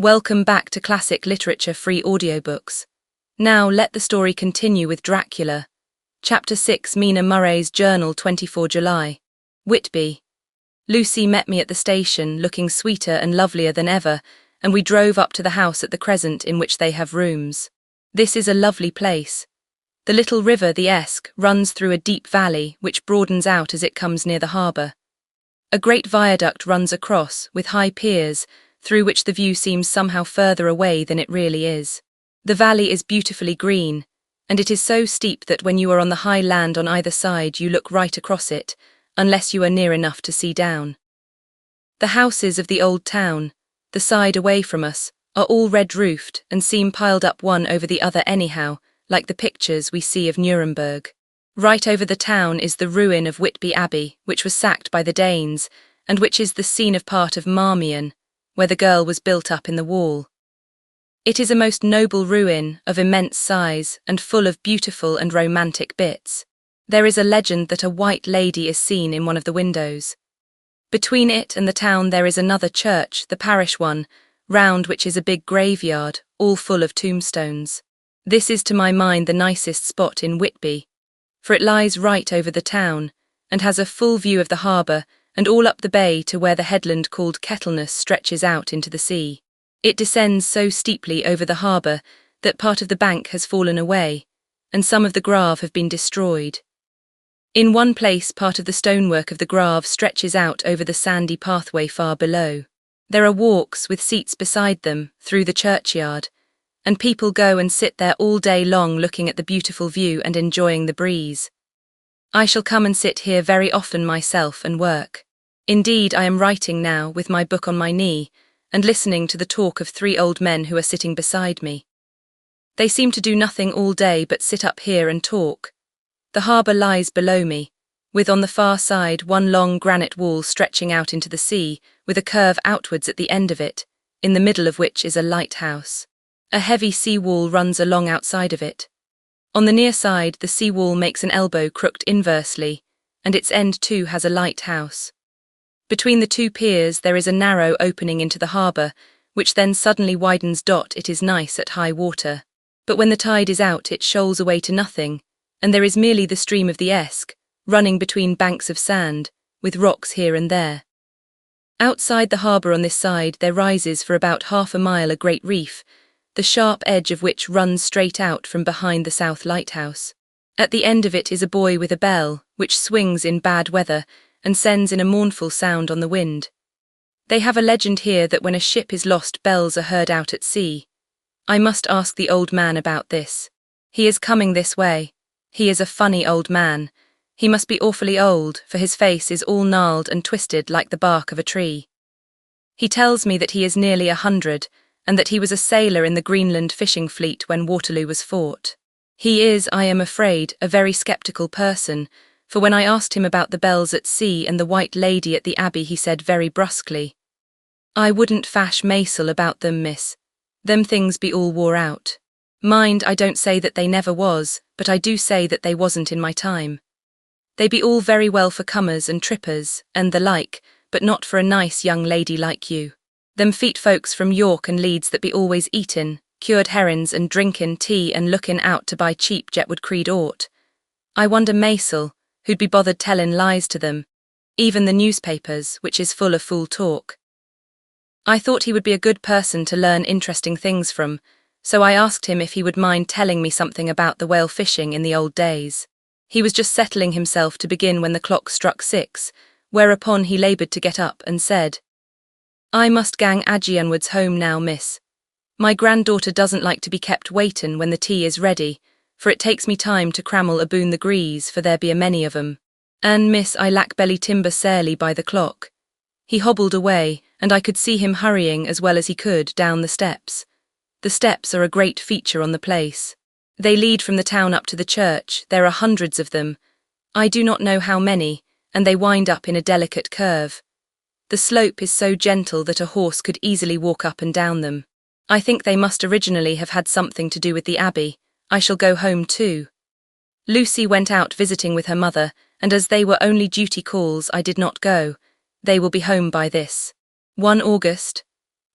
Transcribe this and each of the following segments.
Welcome back to Classic Literature Free Audiobooks. Now let the story continue with Dracula. Chapter 6, Mina Murray's Journal, 24 July. Whitby. Lucy met me at the station, looking sweeter and lovelier than ever, and we drove up to the house at the Crescent in which they have rooms. This is a lovely place. The little river, the Esk, runs through a deep valley which broadens out as it comes near the harbour. A great viaduct runs across, with high piers, through which the view seems somehow further away than it really is. The valley is beautifully green, and it is so steep that when you are on the high land on either side you look right across it, unless you are near enough to see down. The houses of the old town, the side away from us, are all red-roofed and seem piled up one over the other anyhow, like the pictures we see of Nuremberg. Right over the town is the ruin of Whitby Abbey, which was sacked by the Danes, and which is the scene of part of Marmion, where the girl was built up in the wall. It is a most noble ruin, of immense size, and full of beautiful and romantic bits. There is a legend that a white lady is seen in one of the windows. Between it and the town there is another church, the parish one, round which is a big graveyard, all full of tombstones. This is to my mind the nicest spot in Whitby, for it lies right over the town, and has a full view of the harbour, and all up the bay to where the headland called Kettleness stretches out into the sea. It descends so steeply over the harbour that part of the bank has fallen away, and some of the grave have been destroyed. In one place part of the stonework of the grave stretches out over the sandy pathway far below. There are walks with seats beside them through the churchyard, and people go and sit there all day long looking at the beautiful view and enjoying the breeze. I shall come and sit here very often myself and work. Indeed, I am writing now with my book on my knee and listening to the talk of 3 old men who are sitting beside me. They seem to do nothing all day but sit up here and talk. The harbour lies below me, with on the far side one long granite wall stretching out into the sea, with a curve outwards at the end of it, in the middle of which is a lighthouse. A heavy sea wall runs along outside of it. On the near side, the sea wall makes an elbow crooked inversely, and its end too has a lighthouse. Between the 2 piers there is a narrow opening into the harbour, which then suddenly widens. It is nice at high water, but when the tide is out it shoals away to nothing, and there is merely the stream of the Esk, running between banks of sand, with rocks here and there. Outside the harbour on this side there rises for about half a mile a great reef, the sharp edge of which runs straight out from behind the south lighthouse. At the end of it is a buoy with a bell, which swings in bad weather, and sends in a mournful sound on the wind. They have a legend here that when a ship is lost bells are heard out at sea. I must ask the old man about this. He is coming this way. He is a funny old man. He must be awfully old, for his face is all gnarled and twisted like the bark of a tree. He tells me that he is nearly 100, and that he was a sailor in the Greenland fishing fleet when Waterloo was fought. He is, I am afraid, a very sceptical person, for when I asked him about the bells at sea and the white lady at the Abbey he said very brusquely, "I wouldn't fash maisel about them, miss. Them things be all wore out. Mind, I don't say that they never was, but I do say that they wasn't in my time. They be all very well for comers and trippers, and the like, but not for a nice young lady like you. Them feet folks from York and Leeds that be always eatin', cured herrings and drinkin' tea and lookin' out to buy cheap jet would creed aught. I wonder maisel, who'd be bothered tellin' lies to them, even the newspapers, which is full of fool talk." I thought he would be a good person to learn interesting things from, so I asked him if he would mind telling me something about the whale fishing in the old days. He was just settling himself to begin when the clock struck 6, whereupon he laboured to get up and said, "I must gang Agianwards home now, miss. My granddaughter doesn't like to be kept waitin' when the tea is ready, for it takes me time to crammel aboon the grease, for there be a many of 'em. And miss, I lack belly timber sarely by the clock." He hobbled away, and I could see him hurrying as well as he could down the steps. The steps are a great feature on the place. They lead from the town up to the church. There are hundreds of them. I do not know how many, and they wind up in a delicate curve. The slope is so gentle that a horse could easily walk up and down them. I think they must originally have had something to do with the Abbey. I shall go home too. Lucy went out visiting with her mother, and as they were only duty calls, I did not go. They will be home by this. 1 August.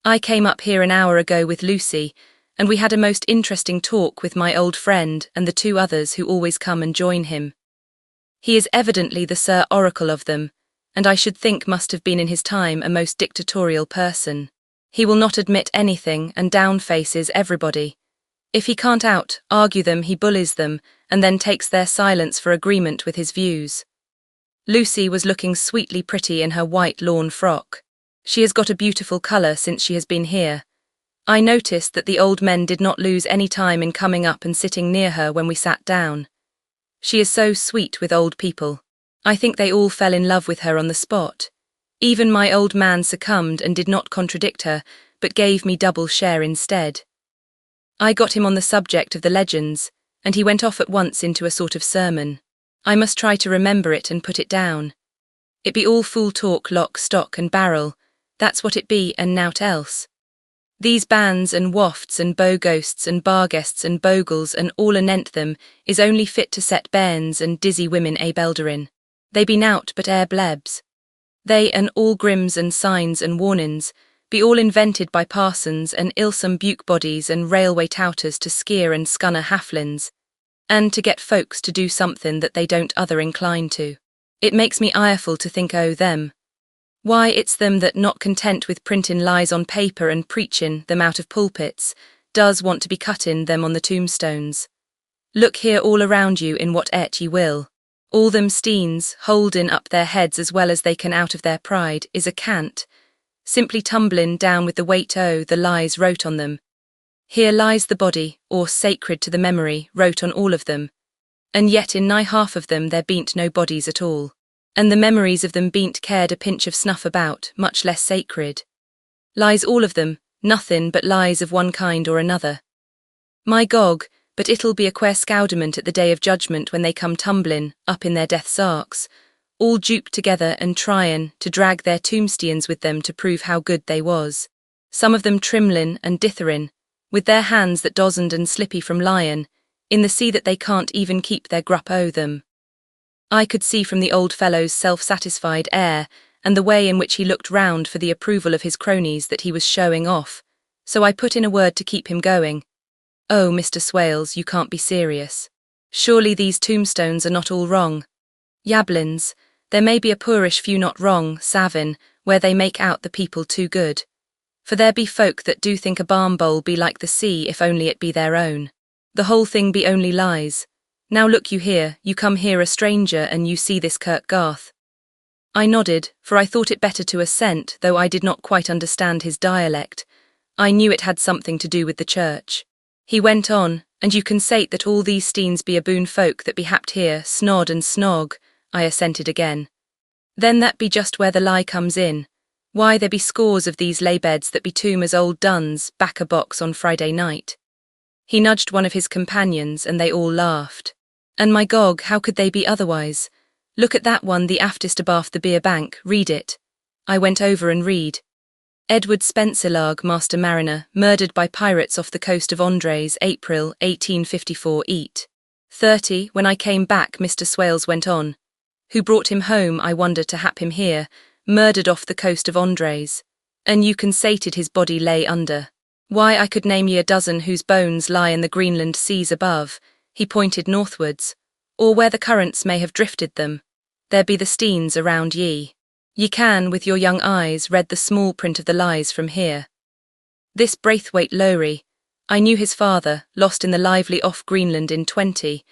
I came up here an hour ago with Lucy, and we had a most interesting talk with my old friend and the two others who always come and join him. He is evidently the Sir Oracle of them, and I should think must have been in his time a most dictatorial person. He will not admit anything and downfaces everybody. If he can't argue them, he bullies them, and then takes their silence for agreement with his views. Lucy was looking sweetly pretty in her white lawn frock. She has got a beautiful colour since she has been here. I noticed that the old men did not lose any time in coming up and sitting near her when we sat down. She is so sweet with old people. I think they all fell in love with her on the spot. Even my old man succumbed and did not contradict her, but gave me double share instead. I got him on the subject of the legends, and he went off at once into a sort of sermon. I must try to remember it and put it down. It be all fool talk, lock, stock and barrel. That's what it be and nowt else. These bands and wafts and bow ghosts and bar guests and bogles and all anent them is only fit to set bairns and dizzy women belderin. They be nowt but blebs. They and all grims and signs and warnings be all invented by parsons and ilsome buke bodies and railway touters to skeer and scunner halflins, and to get folks to do something that they don't other incline to. It makes me ireful to think o' them. Why, it's them that, not content with printin' lies on paper and preachin' them out of pulpits, does want to be cuttin' them on the tombstones. Look here all around you in what ye will. All them steens, holdin' up their heads as well as they can out of their pride, is a cant, simply tumblin' down with the weight o' the lies wrote on them. Here lies the body, or sacred to the memory, wrote on all of them, and yet in nigh half of them there bean't no bodies at all. And the memories of them bean't cared a pinch of snuff about, much less sacred. Lies all of them, nothin' but lies of one kind or another. My gog, but it'll be a quare scowdament at the day of judgment when they come tumblin' up in their death's arks, all duped together and tryin' to drag their tombsteans with them to prove how good they was. Some of them trimlin' and ditherin', with their hands that dozened and slippy from lyin', in the sea that they can't even keep their grup o' them. I could see from the old fellow's self-satisfied air and the way in which he looked round for the approval of his cronies that he was showing off, so I put in a word to keep him going. Oh, Mr. Swales, you can't be serious. Surely these tombstones are not all wrong. Yablins, there may be a poorish few not wrong, Savin, where they make out the people too good. For there be folk that do think a barn bowl be like the sea if only it be their own. The whole thing be only lies. Now look you here, you come here a stranger and you see this Kirk Garth. I nodded, for I thought it better to assent, though I did not quite understand his dialect. I knew it had something to do with the church. He went on, and you can say that all these steens be a boon folk that be happed here, snod and snog, I assented again. Then that be just where the lie comes in. Why, there be scores of these laybeds that be tomb as old duns, back a box on Friday night. He nudged one of his companions and they all laughed. And my gog, how could they be otherwise? Look at that one, the aftest abaft the beer bank, read it. I went over and read. Edward Spencerlarg, Master Mariner, murdered by pirates off the coast of Andres, April, 1854 eat. 30, when I came back, Mr. Swales went on. Who brought him home, I wonder, to hap him here, murdered off the coast of Andres. And you can sated his body lay under. Why, I could name ye a dozen whose bones lie in the Greenland seas above. He pointed northwards, or where the currents may have drifted them. There be the steens around ye. Ye can, with your young eyes, read the small print of the lies from here. This Braithwaite Lowry, I knew his father, lost in the lively off Greenland in 20,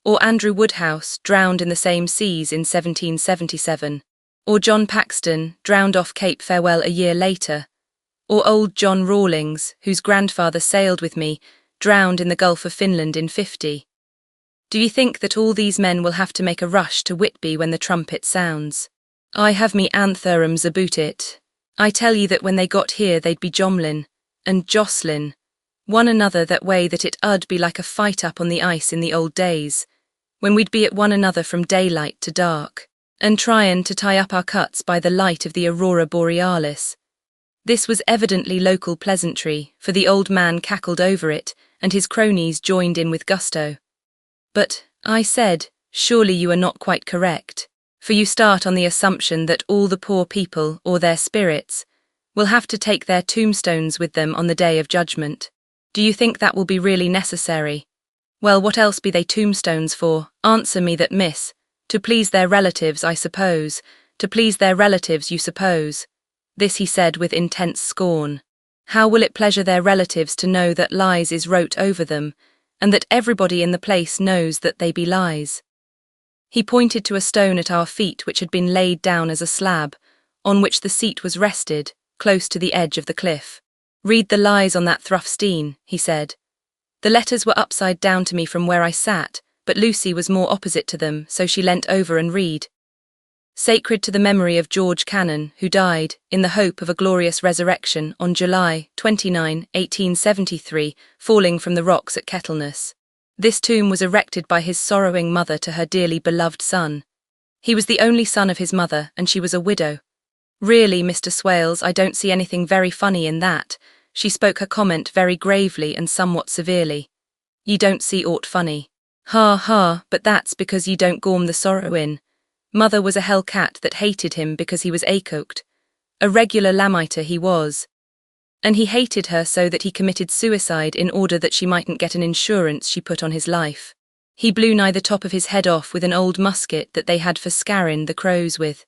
or Andrew Woodhouse, drowned in the same seas in 1777, or John Paxton, drowned off Cape Farewell a year later, or old John Rawlings, whose grandfather sailed with me, drowned in the Gulf of Finland in 50. Do you think that all these men will have to make a rush to Whitby when the trumpet sounds? I have me antherums aboot it. I tell ye that when they got here they'd be jomlin, and jostlin, one another that way that it 'ud be like a fight up on the ice in the old days, when we'd be at one another from daylight to dark, and tryin' to tie up our cuts by the light of the aurora borealis. This was evidently local pleasantry, for the old man cackled over it, and his cronies joined in with gusto. But, I said, surely you are not quite correct, for you start on the assumption that all the poor people, or their spirits, will have to take their tombstones with them on the day of judgment. Do you think that will be really necessary? Well, what else be they tombstones for? Answer me that, miss. To please their relatives, I suppose. To please their relatives, you suppose. This he said with intense scorn. How will it pleasure their relatives to know that lies is wrote over them, and that everybody in the place knows that they be lies? He pointed to a stone at our feet which had been laid down as a slab, on which the seat was rested, close to the edge of the cliff. Read the lies on that thrufstein, he said. The letters were upside down to me from where I sat, but Lucy was more opposite to them, so she leant over and read. Sacred to the memory of George Cannon, who died, in the hope of a glorious resurrection, on July 29, 1873, falling from the rocks at Kettleness. This tomb was erected by his sorrowing mother to her dearly beloved son. He was the only son of his mother, and she was a widow. Really, Mr. Swales, I don't see anything very funny in that. She spoke her comment very gravely and somewhat severely. Ye don't see aught funny. Ha ha, but that's because ye don't gorm the sorrow in. Mother was a hell cat that hated him because he was acoked. A regular lamiter he was. And he hated her so that he committed suicide in order that she mightn't get an insurance she put on his life. He blew nigh the top of his head off with an old musket that they had for scarin' the crows with.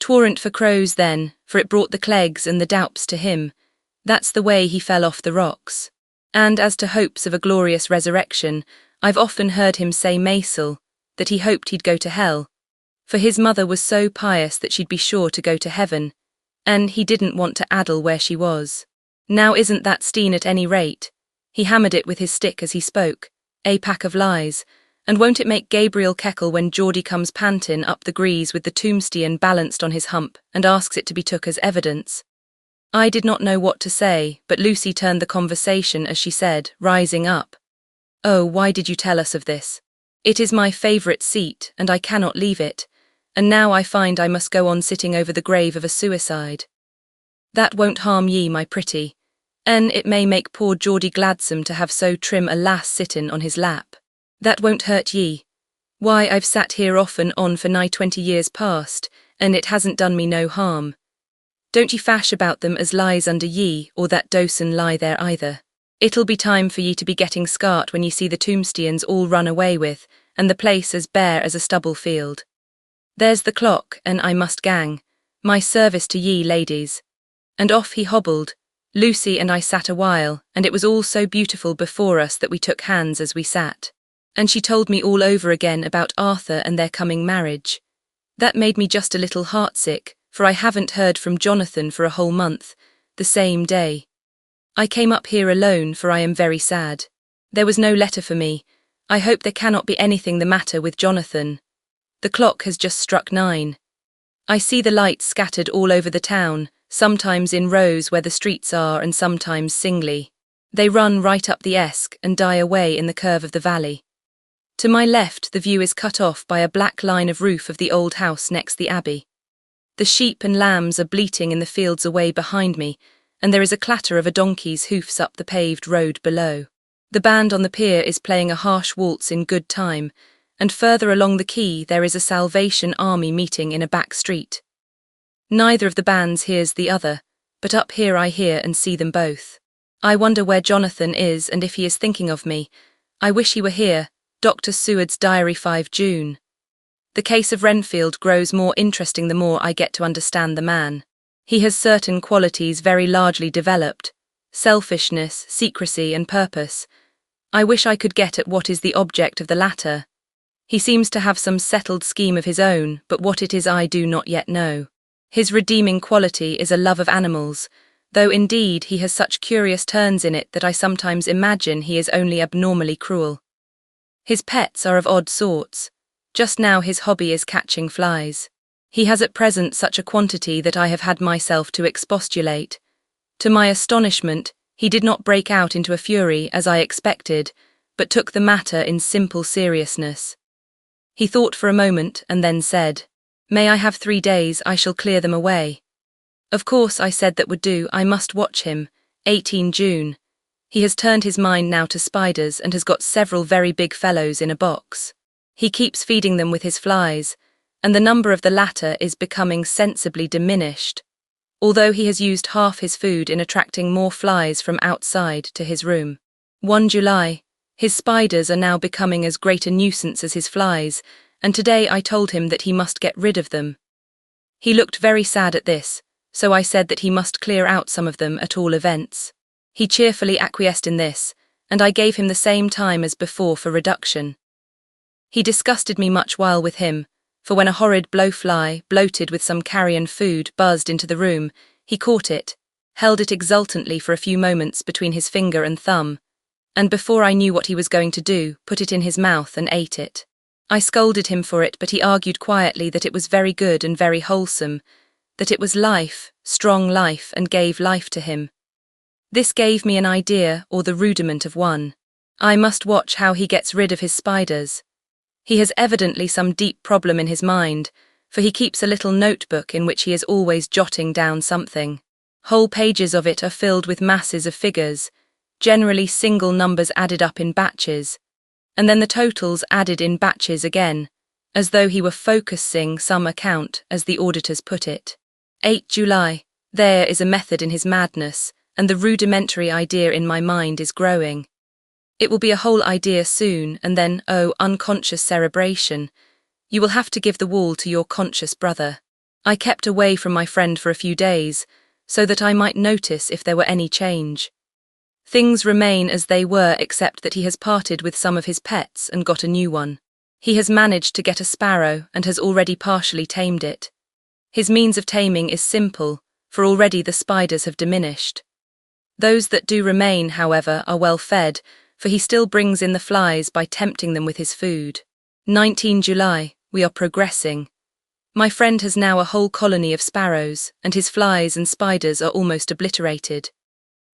'Twarn't for crows then, for it brought the clegs and the doups to him. That's the way he fell off the rocks. And as to hopes of a glorious resurrection, I've often heard him say Maisel, that he hoped he'd go to hell. For his mother was so pious that she'd be sure to go to heaven, and he didn't want to addle where she was. Now isn't that Steen at any rate? He hammered it with his stick as he spoke, a pack of lies, and won't it make Gabriel keckle when Geordie comes pantin' up the grease with the tombstone balanced on his hump and asks it to be took as evidence? I did not know what to say, but Lucy turned the conversation as she said, rising up. Oh, why did you tell us of this? It is my favourite seat, and I cannot leave it. And now I find I must go on sitting over the grave of a suicide. That won't harm ye, my pretty, and it may make poor Geordie gladsome to have so trim a lass sittin' on his lap. That won't hurt ye. Why, I've sat here off and on for nigh 20 years past, and it hasn't done me no harm. Don't ye fash about them as lies under ye, or that dosen lie there either. It'll be time for ye to be getting scart when ye see the tombstones all run away with, and the place as bare as a stubble field. There's the clock, and I must gang. My service to ye, ladies. And off he hobbled. Lucy and I sat a while, and it was all so beautiful before us that we took hands as we sat. And she told me all over again about Arthur and their coming marriage. That made me just a little heartsick, for I haven't heard from Jonathan for a whole month, the same day. I came up here alone, for I am very sad. There was no letter for me. I hope there cannot be anything the matter with Jonathan. The clock has just struck 9. I see the lights scattered all over the town, sometimes in rows where the streets are and sometimes singly. They run right up the Esk and die away in the curve of the valley. To my left the view is cut off by a black line of roof of the old house next the abbey. The sheep and lambs are bleating in the fields away behind me, and there is a clatter of a donkey's hoofs up the paved road below. The band on the pier is playing a harsh waltz in good time, and further along the quay there is a Salvation Army meeting in a back street. Neither of the bands hears the other, but up here I hear and see them both. I wonder where Jonathan is and if he is thinking of me. I wish he were here. Dr. Seward's Diary, 5 June. The case of Renfield grows more interesting the more I get to understand the man. He has certain qualities very largely developed: selfishness, secrecy, and purpose. I wish I could get at what is the object of the latter. He seems to have some settled scheme of his own, but what it is I do not yet know. His redeeming quality is a love of animals, though indeed he has such curious turns in it that I sometimes imagine he is only abnormally cruel. His pets are of odd sorts. Just now his hobby is catching flies. He has at present such a quantity that I have had myself to expostulate. To my astonishment, he did not break out into a fury as I expected, but took the matter in simple seriousness. He thought for a moment and then said, "May I have 3 days? I shall clear them away." Of course, I said that would do. I must watch him. 18 June. He has turned his mind now to spiders and has got several very big fellows in a box. He keeps feeding them with his flies, and the number of the latter is becoming sensibly diminished. although he has used half his food in attracting more flies from outside to his room. 1 July. His spiders are now becoming as great a nuisance as his flies, and today I told him that he must get rid of them. He looked very sad at this, so I said that he must clear out some of them at all events. He cheerfully acquiesced in this, and I gave him the same time as before for reduction. He disgusted me much while with him, for when a horrid blowfly, bloated with some carrion food, buzzed into the room, he caught it, held it exultantly for a few moments between his finger and thumb, and before I knew what he was going to do, put it in his mouth and ate it. I scolded him for it, but he argued quietly that it was very good and very wholesome, that it was life, strong life, and gave life to him. This gave me an idea, or the rudiment of one. I must watch how he gets rid of his spiders. He has evidently some deep problem in his mind, for he keeps a little notebook in which he is always jotting down something. Whole pages of it are filled with masses of figures, generally single numbers added up in batches, and then the totals added in batches again, as though he were focusing some account, as the auditors put it. 8 July. There is a method in his madness, and the rudimentary idea in my mind is growing. It will be a whole idea soon, and then, oh, unconscious cerebration. You will have to give the wool to your conscious brother. I kept away from my friend for a few days, so that I might notice if there were any change. Things remain as they were, except that he has parted with some of his pets and got a new one. He has managed to get a sparrow and has already partially tamed it. His means of taming is simple, for already the spiders have diminished. Those that do remain, however, are well fed, for he still brings in the flies by tempting them with his food. 19 July. We are progressing. My friend has now a whole colony of sparrows, and his flies and spiders are almost obliterated.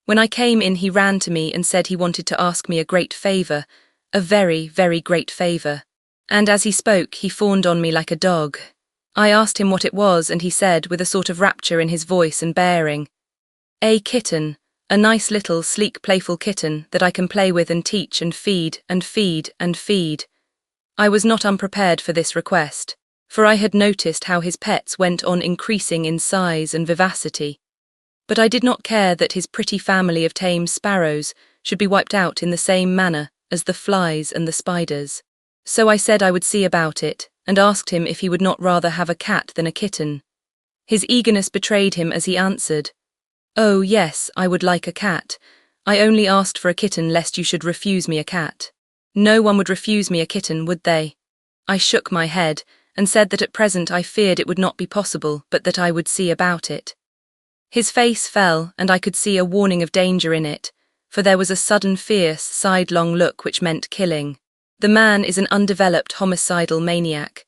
When I came in, he ran to me and said he wanted to ask me a great favour, a very, very great favour. And as he spoke, he fawned on me like a dog. I asked him what it was, and he said, with a sort of rapture in his voice and bearing, "A kitten, a nice little, sleek, playful kitten that I can play with and teach and feed and feed and feed." I was not unprepared for this request, for I had noticed how his pets went on increasing in size and vivacity. But I did not care that his pretty family of tame sparrows should be wiped out in the same manner as the flies and the spiders. So I said I would see about it, and asked him if he would not rather have a cat than a kitten. His eagerness betrayed him as he answered, "Oh, yes, I would like a cat. I only asked for a kitten lest you should refuse me a cat." No one would refuse me a kitten, would they? I shook my head, and said that at present I feared it would not be possible, but that I would see about it. His face fell, and I could see a warning of danger in it, for there was a sudden fierce, sidelong look which meant killing. The man is an undeveloped homicidal maniac.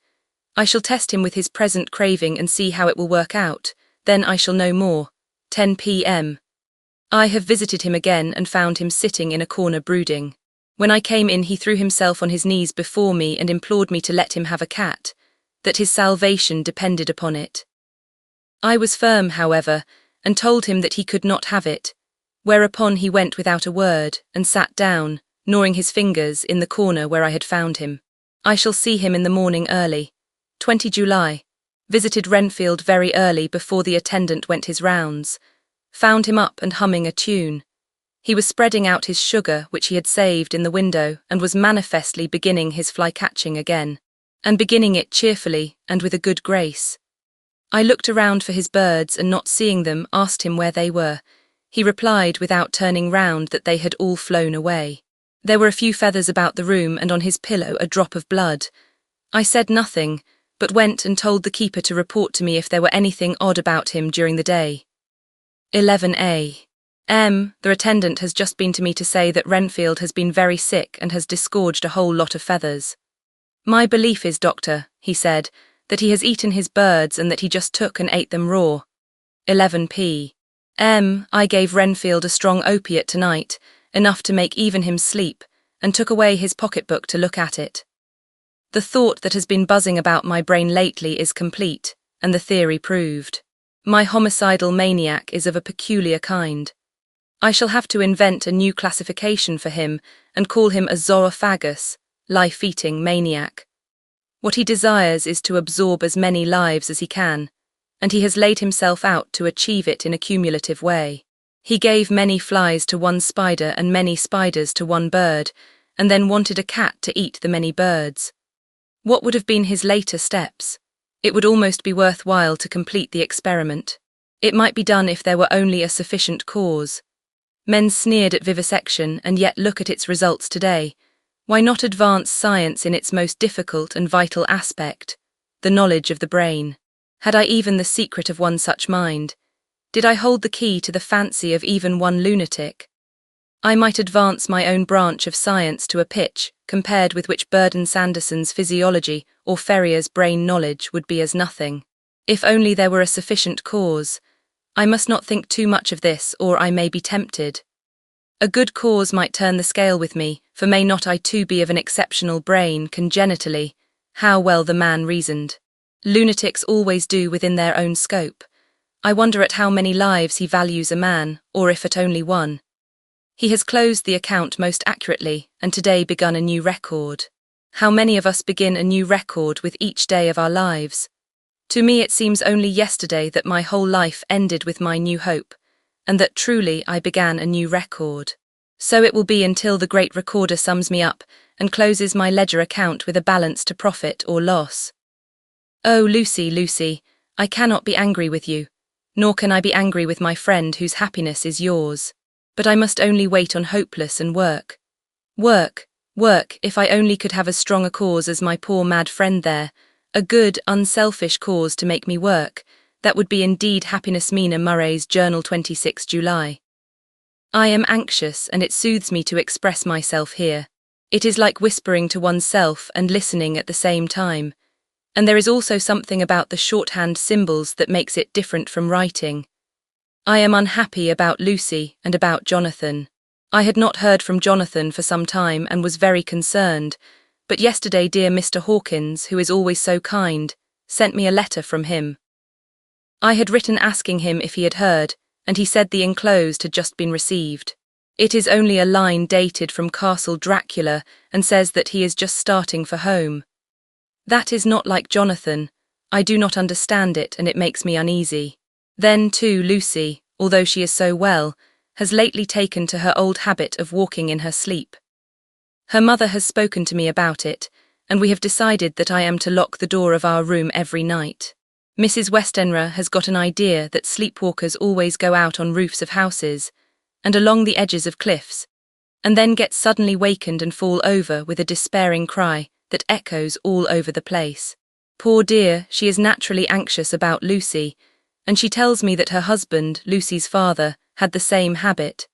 I shall test him with his present craving and see how it will work out, then I shall know more. 10 p.m. I have visited him again and found him sitting in a corner brooding. When I came in, he threw himself on his knees before me and implored me to let him have a cat, that his salvation depended upon it. I was firm, however, and told him that he could not have it, whereupon he went without a word and sat down, gnawing his fingers in the corner where I had found him. I shall see him in the morning early. 20 July. Visited Renfield very early before the attendant went his rounds. Found him up and humming a tune. He was spreading out his sugar, which he had saved, in the window, and was manifestly beginning his fly-catching again, and beginning it cheerfully and with a good grace. I looked around for his birds, and not seeing them, asked him where they were. He replied, without turning round, that they had all flown away. There were a few feathers about the room, and on his pillow a drop of blood. I said nothing, but went and told the keeper to report to me if there were anything odd about him during the day. 11 a.m. The attendant has just been to me to say that Renfield has been very sick and has disgorged a whole lot of feathers. "My belief is, doctor," he said, "that he has eaten his birds and that he just took and ate them raw." 11 p.m. I gave Renfield a strong opiate tonight, enough to make even him sleep, and took away his pocketbook to look at it. The thought that has been buzzing about my brain lately is complete, and the theory proved. My homicidal maniac is of a peculiar kind. I shall have to invent a new classification for him and call him a zoophagus, life-eating maniac. What he desires is to absorb as many lives as he can, and he has laid himself out to achieve it in a cumulative way. He gave many flies to one spider and many spiders to one bird, and then wanted a cat to eat the many birds. What would have been his later steps? It would almost be worthwhile to complete the experiment. It might be done if there were only a sufficient cause. Men sneered at vivisection, and yet look at its results today. Why not advance science in its most difficult and vital aspect, the knowledge of the brain? Had I even the secret of one such mind? Did I hold the key to the fancy of even one lunatic? I might advance my own branch of science to a pitch, compared with which Burdon Sanderson's physiology or Ferrier's brain knowledge would be as nothing. If only there were a sufficient cause. I must not think too much of this, or I may be tempted. A good cause might turn the scale with me, for may not I too be of an exceptional brain congenitally? How well the man reasoned. Lunatics always do within their own scope. I wonder at how many lives he values a man, or if at only one. He has closed the account most accurately, and today begun a new record. How many of us begin a new record with each day of our lives? To me it seems only yesterday that my whole life ended with my new hope, and that truly I began a new record. So it will be until the great recorder sums me up and closes my ledger account with a balance to profit or loss. Oh, Lucy, Lucy, I cannot be angry with you, nor can I be angry with my friend whose happiness is yours. But I must only wait on hopeless and work. Work, work, if I only could have as strong a cause as my poor mad friend there, a good, unselfish cause to make me work, that would be indeed happiness. Mina Murray's Journal 26 July. I am anxious, and it soothes me to express myself here. It is like whispering to oneself and listening at the same time. And there is also something about the shorthand symbols that makes it different from writing. I am unhappy about Lucy and about Jonathan. I had not heard from Jonathan for some time and was very concerned, but yesterday dear Mr. Hawkins, who is always so kind, sent me a letter from him. I had written asking him if he had heard, and he said the enclosed had just been received. It is only a line dated from Castle Dracula and says that he is just starting for home. That is not like Jonathan. I do not understand it, and it makes me uneasy. Then, too, Lucy, although she is so well, has lately taken to her old habit of walking in her sleep. Her mother has spoken to me about it, and we have decided that I am to lock the door of our room every night. Mrs. Westenra has got an idea that sleepwalkers always go out on roofs of houses and along the edges of cliffs, and then get suddenly wakened and fall over with a despairing cry that echoes all over the place. Poor dear, she is naturally anxious about Lucy, and she tells me that her husband, Lucy's father, had the same habit,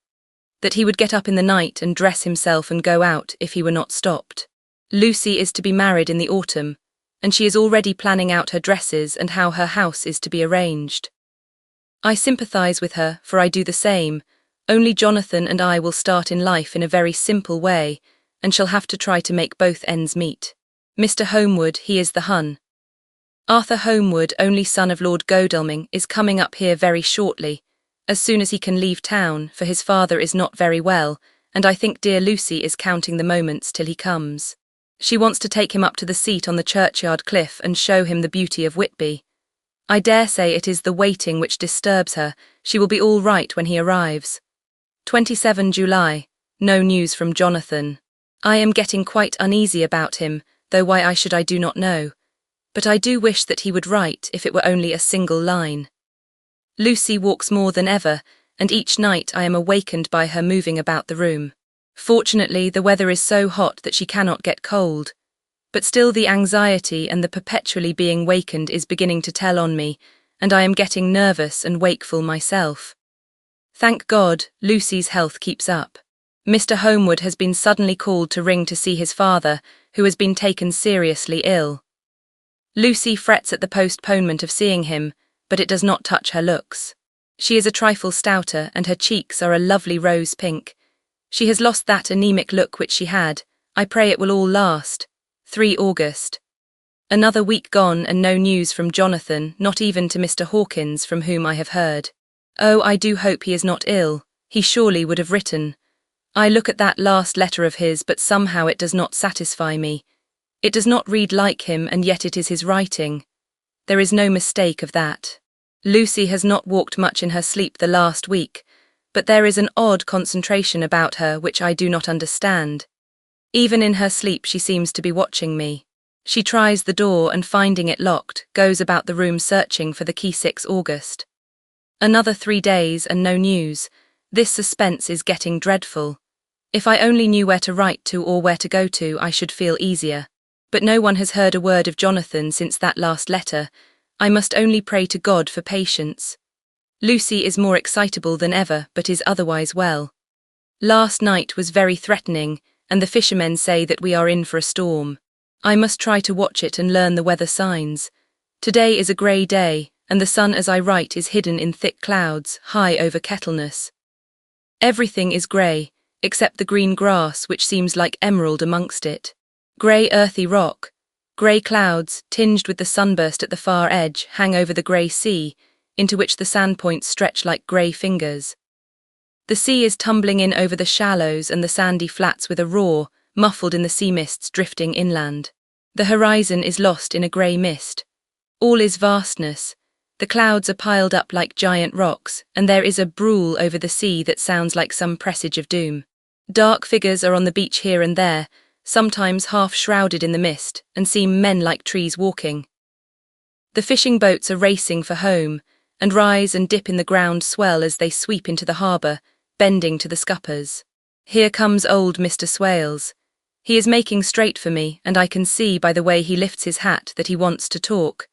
that he would get up in the night and dress himself and go out if he were not stopped. Lucy is to be married in the autumn, and she is already planning out her dresses and how her house is to be arranged. I sympathize with her, for I do the same, only Jonathan and I will start in life in a very simple way, and shall have to try to make both ends meet. Mr. Homewood, he is the Hun. Arthur Homewood, only son of Lord Godalming, is coming up here very shortly, as soon as he can leave town, for his father is not very well, and I think dear Lucy is counting the moments till he comes. She wants to take him up to the seat on the churchyard cliff and show him the beauty of Whitby. I dare say it is the waiting which disturbs her. She will be all right when he arrives. 27 July. No news from Jonathan. I am getting quite uneasy about him, though why I should I do not know. But I do wish that he would write, if it were only a single line. Lucy walks more than ever, and each night I am awakened by her moving about the room. Fortunately, the weather is so hot that she cannot get cold. But still the anxiety and the perpetually being wakened is beginning to tell on me, and I am getting nervous and wakeful myself. Thank God, Lucy's health keeps up. Mr. Homewood has been suddenly called to ring to see his father, who has been taken seriously ill. Lucy frets at the postponement of seeing him, but it does not touch her looks. She is a trifle stouter, and her cheeks are a lovely rose pink. She has lost that anemic look which she had. I pray it will all last. 3 August. Another week gone and no news from Jonathan, not even to Mr. Hawkins, from whom I have heard. Oh, I do hope he is not ill. He surely would have written. I look at that last letter of his, but somehow it does not satisfy me. It does not read like him, and yet it is his writing. There is no mistake of that. Lucy has not walked much in her sleep the last week, but there is an odd concentration about her which I do not understand. Even in her sleep she seems to be watching me. She tries the door and finding it locked, goes about the room searching for the key. 6 August. Another 3 days and no news. This suspense is getting dreadful. If I only knew where to write to or where to go to, I should feel easier. But no one has heard a word of Jonathan since that last letter. I must only pray to God for patience. Lucy is more excitable than ever, but is otherwise well. Last night was very threatening, and the fishermen say that we are in for a storm. I must try to watch it and learn the weather signs. Today is a grey day, and the sun as I write is hidden in thick clouds, high over Kettleness. Everything is grey, except the green grass which seems like emerald amongst it. Grey earthy rock. Grey clouds, tinged with the sunburst at the far edge, hang over the grey sea, into which the sandpoints stretch like grey fingers. The sea is tumbling in over the shallows and the sandy flats with a roar, muffled in the sea mists drifting inland. The horizon is lost in a grey mist. All is vastness. The clouds are piled up like giant rocks, and there is a brool over the sea that sounds like some presage of doom. Dark figures are on the beach here and there, sometimes half shrouded in the mist, and seem men like trees walking. The fishing boats are racing for home, and rise and dip in the ground swell as they sweep into the harbour, bending to the scuppers. Here comes old Mr. Swales. He is making straight for me, and I can see by the way he lifts his hat that he wants to talk.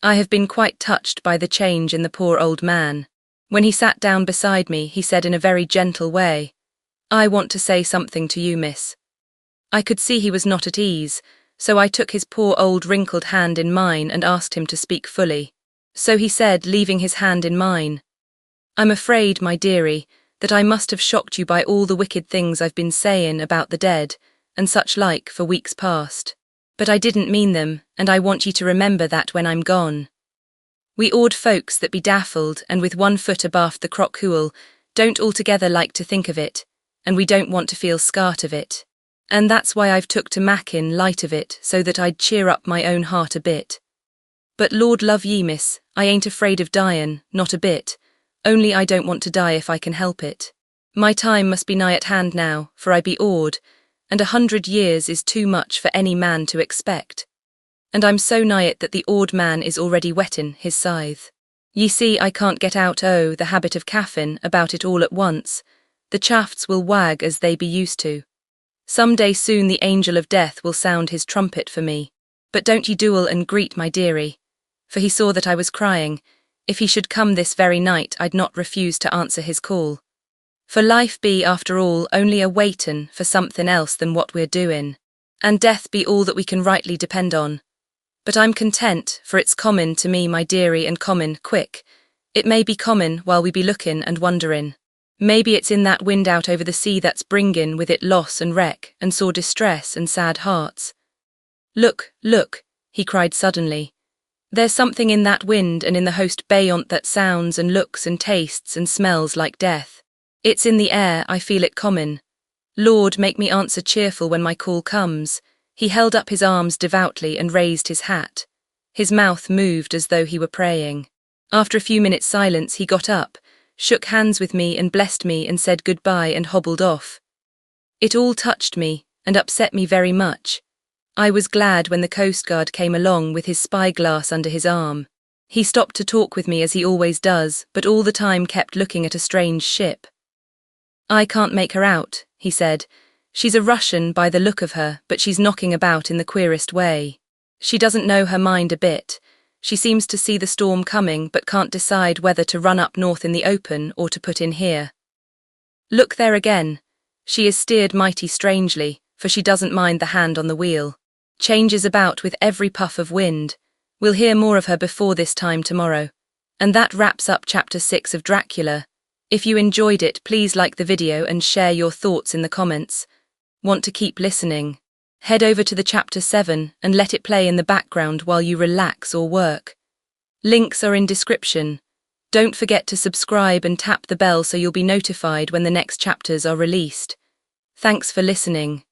I have been quite touched by the change in the poor old man. When he sat down beside me, he said in a very gentle way, "I want to say something to you, miss." I could see he was not at ease, so I took his poor old wrinkled hand in mine and asked him to speak fully. So he said, leaving his hand in mine, "I'm afraid, my dearie, that I must have shocked you by all the wicked things I've been sayin' about the dead, and such like, for weeks past. But I didn't mean them, and I want ye to remember that when I'm gone. We odd folks that be daffled and with one foot abaft the crock-hool don't altogether like to think of it, and we don't want to feel scart of it. And that's why I've took to mackin' light of it, so that I'd cheer up my own heart a bit. But Lord love ye, miss, I ain't afraid of dyin', not a bit, only I don't want to die if I can help it. My time must be nigh at hand now, for I be odd, and 100 years is too much for any man to expect. And I'm so nigh it that the odd man is already whettin' his scythe. Ye see, I can't get out the habit of caffin about it all at once. The shafts will wag as they be used to. Some day soon the angel of death will sound his trumpet for me. But don't ye duel and greet my dearie. For he saw that I was crying. If he should come this very night, I'd not refuse to answer his call. For life be, after all, only a waitin' for somethin' else than what we're doin', and death be all that we can rightly depend on. But I'm content, for it's common to me, my dearie, and common, quick. It may be common while we be lookin' and wonderin'. Maybe it's in that wind out over the sea that's bringin' with it loss and wreck, and sore distress and sad hearts. Look, look, he cried suddenly. There's something in that wind and in the host beyont that sounds and looks and tastes and smells like death. It's in the air, I feel it common. Lord, make me answer cheerful when my call comes. He held up his arms devoutly and raised his hat. His mouth moved as though he were praying. After a few minutes' silence, he got up, shook hands with me and blessed me and said goodbye and hobbled off. It all touched me and upset me very much. I was glad when the coastguard came along with his spyglass under his arm. He stopped to talk with me as he always does, but all the time kept looking at a strange ship. "I can't make her out," he said. "She's a Russian by the look of her, but she's knocking about in the queerest way. She doesn't know her mind a bit. She seems to see the storm coming, but can't decide whether to run up north in the open or to put in here. Look there again. She is steered mighty strangely, for she doesn't mind the hand on the wheel. Changes about with every puff of wind. We'll hear more of her before this time tomorrow. And that wraps up Chapter 6 of Dracula. If you enjoyed it, please like the video and share your thoughts in the comments. Want to keep listening? Head over to the Chapter 7 and let it play in the background while you relax or work. Links are in description. Don't forget to subscribe and tap the bell so you'll be notified when the next chapters are released. Thanks for listening.